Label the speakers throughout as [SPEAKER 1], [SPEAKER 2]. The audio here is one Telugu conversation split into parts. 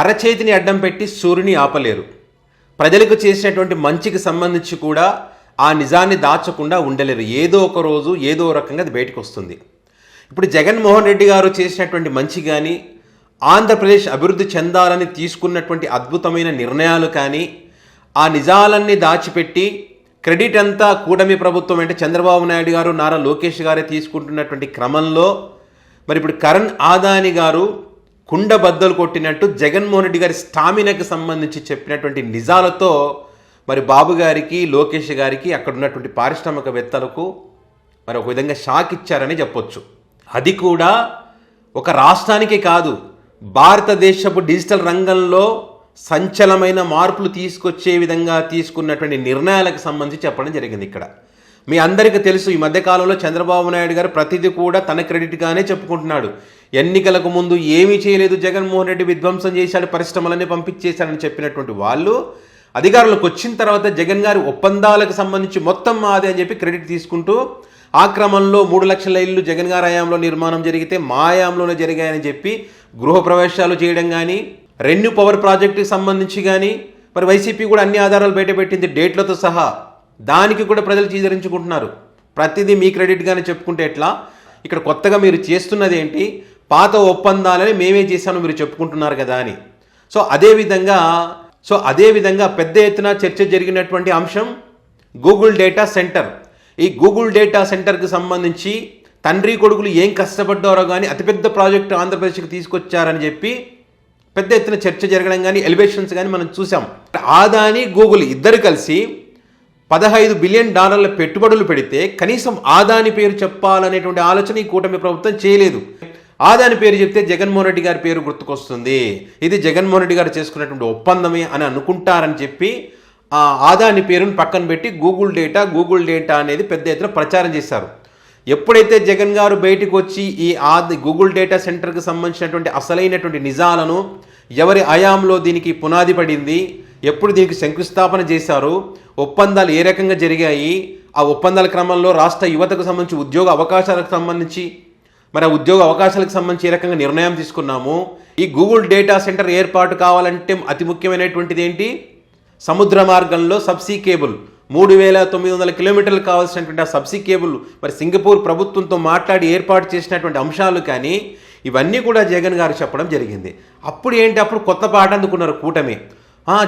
[SPEAKER 1] అరచేతిని అడ్డం పెట్టి సూర్యుని ఆపలేరు. ప్రజలకు చేసినటువంటి మంచికి సంబంధించి కూడా ఆ నిజాన్ని దాచకుండా ఉండలేరు. ఏదో ఒక రోజు ఏదో రకంగా అది బయటకు వస్తుంది. ఇప్పుడు జగన్మోహన్ రెడ్డి గారు చేసినటువంటి మంచి కానీ, ఆంధ్రప్రదేశ్ అభివృద్ధి చెందాలని తీసుకున్నటువంటి అద్భుతమైన నిర్ణయాలు కానీ, ఆ నిజాలన్నీ దాచిపెట్టి క్రెడిట్ అంతా కూటమి ప్రభుత్వం అంటే చంద్రబాబు నాయుడు గారు, నారా లోకేష్ గారే తీసుకుంటున్నటువంటి క్రమంలో మరి ఇప్పుడు కరణ్ ఆదాని గారు కుండ బద్దలు కొట్టినట్టు జగన్మోహన్ రెడ్డి గారి స్టామినాకి సంబంధించి చెప్పినటువంటి నిజాలతో మరి బాబు గారికి, లోకేష్ గారికి, అక్కడ ఉన్నటువంటి పారిశ్రామికవేత్తలకు మరి ఒక విధంగా షాక్ ఇచ్చారని చెప్పొచ్చు. అది కూడా ఒక రాష్ట్రానికే కాదు, భారతదేశపు డిజిటల్ రంగంలో సంచలనమైన మార్పులు తీసుకొచ్చే విధంగా తీసుకున్నటువంటి నిర్ణయాలకు సంబంధించి చెప్పడం జరిగింది. ఇక్కడ మీ అందరికీ తెలుసు, ఈ మధ్యకాలంలో చంద్రబాబు నాయుడు గారు ప్రతిదీ కూడా తన క్రెడిట్గానే చెప్పుకుంటున్నాడు. ఎన్నికలకు ముందు ఏమీ చేయలేదు జగన్మోహన్ రెడ్డి, విధ్వంసం చేశాడు, పరిశ్రమలన్నీ పంపించేశాడని చెప్పినటువంటి వాళ్ళు అధికారులకు వచ్చిన తర్వాత జగన్ గారి ఒప్పందాలకు సంబంధించి మొత్తం మాదే అని చెప్పి క్రెడిట్ తీసుకుంటూ ఆ క్రమంలో 3 లక్షల ఇళ్ళు జగన్ గారి హయాంలో నిర్మాణం జరిగితే మా హయాంలోనే జరిగాయని చెప్పి గృహప్రవేశాలు చేయడం కానీ, రెన్యూ పవర్ ప్రాజెక్టుకి సంబంధించి కానీ మరి వైసీపీ కూడా అన్ని ఆధారాలు బయటపెట్టింది డేట్లతో సహా. దానికి కూడా ప్రజలు చీదరించుకుంటున్నారు. ప్రతిదీ మీ క్రెడిట్గానే చెప్పుకుంటే ఎట్లా? ఇక్కడ కొత్తగా మీరు చేస్తున్నది ఏంటి? పాత ఒప్పందాలని మేమే చేశాను మీరు చెప్పుకుంటున్నారు కదా అని. సో అదేవిధంగా పెద్ద ఎత్తున చర్చ జరిగినటువంటి అంశం గూగుల్ డేటా సెంటర్. ఈ గూగుల్ డేటా సెంటర్కి సంబంధించి తండ్రి కొడుకులు ఏం కష్టపడ్డారో కానీ అతిపెద్ద ప్రాజెక్టు ఆంధ్రప్రదేశ్కి తీసుకొచ్చారని చెప్పి పెద్ద ఎత్తున చర్చ జరగడం కానీ, ఎలివేషన్స్ కానీ మనం చూసాం. ఆదాని, గూగుల్ ఇద్దరు కలిసి $15 బిలియన్ పెట్టుబడులు పెడితే కనీసం ఆదాని పేరు చెప్పాలనేటువంటి ఆలోచన ఈ కూటమి ప్రభుత్వం చేయలేదు. ఆదాని పేరు చెప్తే జగన్మోహన్ రెడ్డి గారి పేరు గుర్తుకొస్తుంది, ఇది జగన్మోహన్ రెడ్డి గారు చేసుకున్నటువంటి ఒప్పందమే అని అనుకుంటారని చెప్పి ఆ ఆదాని పేరును పక్కన పెట్టి గూగుల్ డేటా అనేది పెద్ద ఎత్తున ప్రచారం చేశారు. ఎప్పుడైతే జగన్ గారు బయటకు వచ్చి ఈ గూగుల్ డేటా సెంటర్కి సంబంధించినటువంటి అసలైనటువంటి నిజాలను, ఎవరి హయాంలో దీనికి పునాది పడింది, ఎప్పుడు దీనికి శంకుస్థాపన చేశారు, ఒప్పందాలు ఏ రకంగా జరిగాయి, ఆ ఒప్పందాల క్రమంలో రాష్ట్ర యువతకు సంబంధించి ఉద్యోగ అవకాశాలకు సంబంధించి మరి ఆ ఉద్యోగ అవకాశాలకు సంబంధించి ఏ రకంగా నిర్ణయం తీసుకున్నాము, ఈ గూగుల్ డేటా సెంటర్ ఏర్పాటు కావాలంటే అతి ముఖ్యమైనటువంటిది ఏంటి? సముద్ర మార్గంలో సబ్సీ కేబుల్ 3900 కిలోమీటర్లు కావాల్సినటువంటి ఆ సబ్సీ కేబుల్ మరి సింగపూర్ ప్రభుత్వంతో మాట్లాడి ఏర్పాటు చేసినటువంటి అంశాలు కానీ ఇవన్నీ కూడా జగన్ గారు చెప్పడం జరిగింది. అప్పుడు కొత్త పాట అందుకున్నారు కూటమి.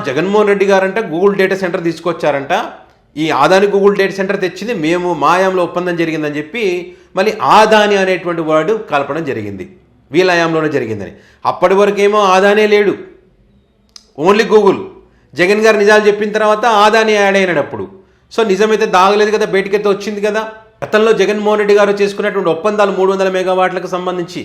[SPEAKER 1] జగన్మోహన్ రెడ్డి గారంట గూగుల్ డేటా సెంటర్ తీసుకొచ్చారంట, ఈ ఆదాని గూగుల్ డేటా సెంటర్ తెచ్చింది మేము, మాయాంలో ఒప్పందం జరిగిందని చెప్పి మళ్ళీ ఆదాని అనేటువంటి వాడు కలపడం జరిగింది, వీళ్ళ హయాంలోనే జరిగిందని. అప్పటి వరకేమో ఆదానే లేడు, ఓన్లీ గూగుల్. జగన్ గారు నిజాలు చెప్పిన తర్వాత ఆదాని యాడ్ అయినప్పుడు సో నిజమైతే దాగలేదు కదా, బయటకైతే వచ్చింది కదా. గతంలో జగన్మోహన్ రెడ్డి గారు చేసుకున్నటువంటి ఒప్పందాలు 300 మెగావాట్లకు సంబంధించి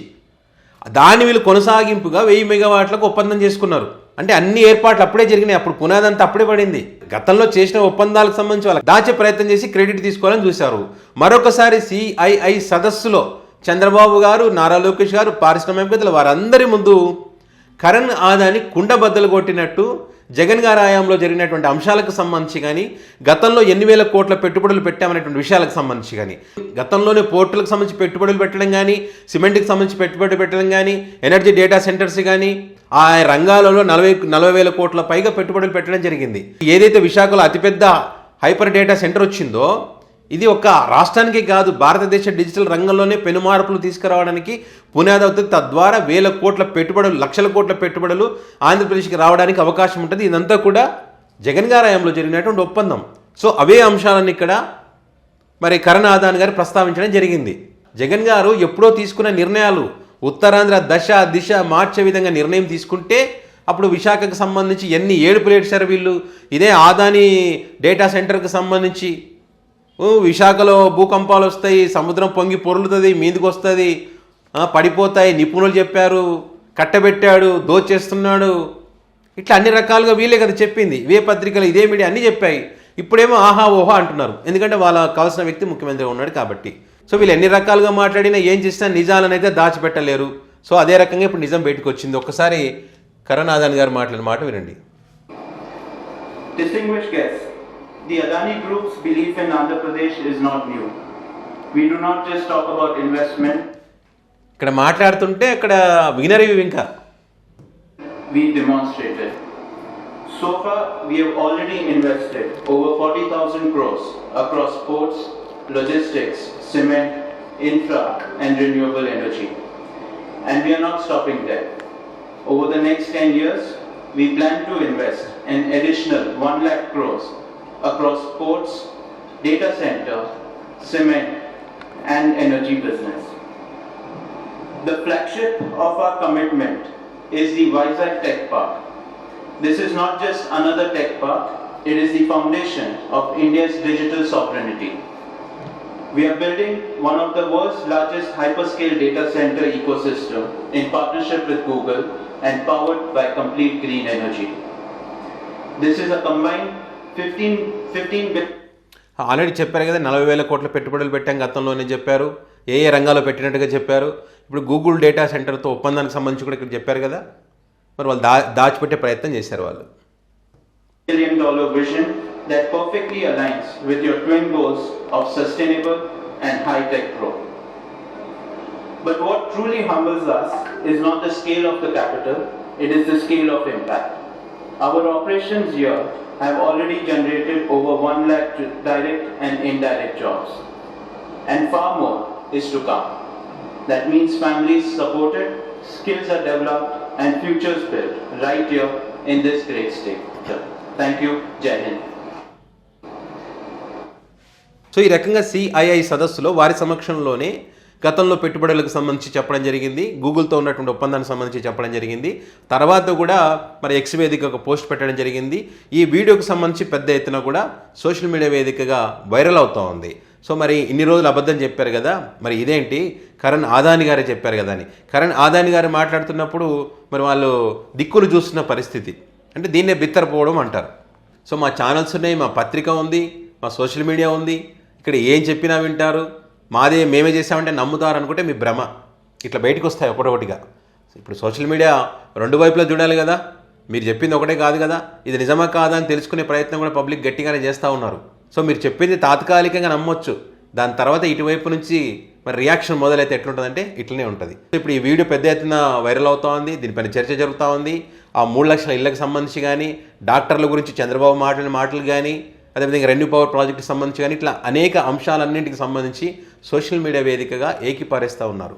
[SPEAKER 1] దాని వీళ్ళు కొనసాగింపుగా 1000 మెగావాట్లకు ఒప్పందం చేసుకున్నారు. అంటే అన్ని ఏర్పాట్లు అప్పుడే జరిగినాయి, అప్పుడు పునాదంతా అప్పుడే పడింది. గతంలో చేసిన ఒప్పందాలకు సంబంధించి వాళ్ళకి దాచే ప్రయత్నం చేసి క్రెడిట్ తీసుకోవాలని చూశారు. మరొకసారి CII సదస్సులో చంద్రబాబు గారు, నారా లోకేష్ గారు, పారిశ్రామికవేత్తలు వారందరి ముందు కరణ్ ఆదాని కుండ బద్దలు కొట్టినట్టు జగన్ గారి హయాంలో జరిగినటువంటి అంశాలకు సంబంధించి కానీ, గతంలో 8,000 కోట్ల పెట్టుబడులు పెట్టామనేటువంటి విషయాలకు సంబంధించి కానీ, గతంలోనే పోర్టులకు సంబంధించి పెట్టుబడులు పెట్టడం కానీ, సిమెంట్కి సంబంధించి పెట్టుబడులు పెట్టడం కానీ, ఎనర్జీ డేటా సెంటర్స్ కానీ, ఆ రంగాలలో 40,000 కోట్ల పైగా పెట్టుబడులు పెట్టడం జరిగింది. ఏదైతే విశాఖలో అతిపెద్ద హైపర్ డేటా సెంటర్ వచ్చిందో ఇది ఒక రాష్ట్రానికి కాదు, భారతదేశ డిజిటల్ రంగంలోనే పెను మార్పులు తీసుకురావడానికి పునాది అవుతుంది. తద్వారా 1,000 కోట్ల పెట్టుబడులు, లక్షల కోట్ల పెట్టుబడులు ఆంధ్రప్రదేశ్కి రావడానికి అవకాశం ఉంటుంది. ఇదంతా కూడా జగన్ గారి హయాంలో జరిగినటువంటి ఒప్పందం. సో అవే అంశాలను ఇక్కడ మరి కరణ్ ఆదాని గారు ప్రస్తావించడం జరిగింది. జగన్ గారు ఎప్పుడో తీసుకున్న నిర్ణయాలు ఉత్తరాంధ్ర దశ దిశ మార్చే విధంగా నిర్ణయం తీసుకుంటే అప్పుడు విశాఖకు సంబంధించి ఎన్ని ఏడుపులు ఏడ్చారు వీళ్ళు. ఇదే ఆదాని డేటా సెంటర్కి సంబంధించి విశాఖలో భూకంపాలు వస్తాయి, సముద్రం పొంగి పొరులుతుంది, మీదికి వస్తుంది, పడిపోతాయి, నిపుణులు చెప్పారు, కట్టబెట్టాడు, దోచేస్తున్నాడు, ఇట్లా అన్ని రకాలుగా వీళ్ళే కదా చెప్పింది. ఇవే పత్రికలు, ఇదే మీడియా అన్నీ చెప్పాయి. ఇప్పుడేమో ఆహా ఓహా అంటున్నారు, ఎందుకంటే వాళ్ళకి కావాల్సిన వ్యక్తి ముఖ్యమంత్రి ఉన్నాడు కాబట్టి. సో వీళ్ళు ఎన్ని రకాలుగా మాట్లాడినా ఏం చేసినా నిజాలను అయితే దాచిపెట్టలేరు. సో అదే రకంగా ఇప్పుడు నిజం బయటకు వచ్చింది. ఒక్కసారి కరణ్ ఆదాని గారు మాట్లాడిన మాట వినండి.
[SPEAKER 2] Distinguished guests, the Adani Group's belief in Andhra Pradesh is not new. We do not just talk about investment.
[SPEAKER 1] ఇక్కడ మాట్లాడుతుంటే అక్కడ వినరు ఇంకా.
[SPEAKER 2] we demonstrated. So far, we have already invested over 40,000 crores across ports, logistics, cement, infra, and renewable energy. And we are not stopping there. Over the next 10 years, we plan to invest an additional 1 lakh crores across ports, data center, cement, and energy business. The flagship of our commitment is the Vizag Tech Park. This is not just another tech park, it is the foundation of India's digital sovereignty. We are building one of the world's largest hyperscale data center ecosystem in partnership with Google and powered by complete green energy. This is a combined 15 billion.
[SPEAKER 1] Already చెప్పారు కదా 40,000 కోట్ల పెట్టుబడులు పెట్టాం గతంలోనే చెప్పారు, ఏ రంగాల్లో పెట్టినట్టుగా చెప్పారు. ఇప్పుడు గూగుల్ డేటా సెంటర్తో ఒప్పందానికి సంబంధించి కూడా ఇక్కడ చెప్పారు కదా, మరి వాళ్ళు దాచిపెట్టే ప్రయత్నం చేశారు వాళ్ళు.
[SPEAKER 2] $1 billion vision that perfectly aligns with your twin goals of sustainable and high-tech growth. But what truly humbles us is not the scale of the capital, it is the scale of impact. Our operations here have already generated over 1 lakh direct and indirect jobs. And far more is to come. That means families supported, skills are developed, and futures built right here in this great state. Thank you. Jai Hind.
[SPEAKER 1] So ఈ రకంగా సిఐఐ సదస్సులో వారి సమక్షంలోనే గతంలో పెట్టుబడులకు సంబంధించి చెప్పడం జరిగింది, గూగుల్తో ఉన్నటువంటి ఒప్పందానికి సంబంధించి చెప్పడం జరిగింది. తర్వాత కూడా మరి ఎక్స్ వేదిక ఒక పోస్ట్ పెట్టడం జరిగింది. ఈ వీడియోకి సంబంధించి పెద్ద ఎత్తున కూడా సోషల్ మీడియా వేదికగా వైరల్ అవుతూ ఉంది. సో మరి ఇన్ని రోజులు అబద్ధం చెప్పారు కదా, మరి ఇదేంటి కరణ్ ఆదాని గారే చెప్పారు కదా అని. కరణ్ ఆదాని గారు మాట్లాడుతున్నప్పుడు మరి వాళ్ళు దిక్కులు చూస్తున్న పరిస్థితి, అంటే దీన్నే బిత్తరపోవడం అంటారు. సో మా ఛానల్స్ ఉన్నాయి, మా పత్రిక ఉంది, మా సోషల్ మీడియా ఉంది, ఇక్కడ ఏం చెప్పినా వింటారు, మాదే మేమే చేసామంటే నమ్ముతారు అనుకుంటే మీ భ్రమ. ఇట్లా బయటకు వస్తాయి ఒకటొకటిగా. ఇప్పుడు సోషల్ మీడియా రెండు వైపులా చూడాలి కదా, మీరు చెప్పింది ఒకటే కాదు కదా, ఇది నిజమా కాదా అని తెలుసుకునే ప్రయత్నం కూడా పబ్లిక్ గట్టిగానే చేస్తూ ఉన్నారు. సో మీరు చెప్పింది తాత్కాలికంగా నమ్మొచ్చు, దాని తర్వాత ఇటువైపు నుంచి మరి రియాక్షన్ మొదలైతే ఎట్లుంటుందంటే ఇట్లనే ఉంటుంది. ఇప్పుడు ఈ వీడియో పెద్ద ఎత్తున వైరల్ అవుతూ ఉంది, దీనిపైన చర్చ జరుగుతూ ఉంది. ఆ 3 లక్షల ఇళ్లకు సంబంధించి కానీ, డాక్టర్ల గురించి చంద్రబాబు మాట్లాడిన మాటలు కానీ, అదేవిధంగా రెన్యూ పవర్ ప్రాజెక్టుకి సంబంధించి కానీ, ఇట్లా అనేక అంశాలన్నింటికి సంబంధించి సోషల్ మీడియా వేదికగా ఏకిపారేస్తూ ఉన్నారు.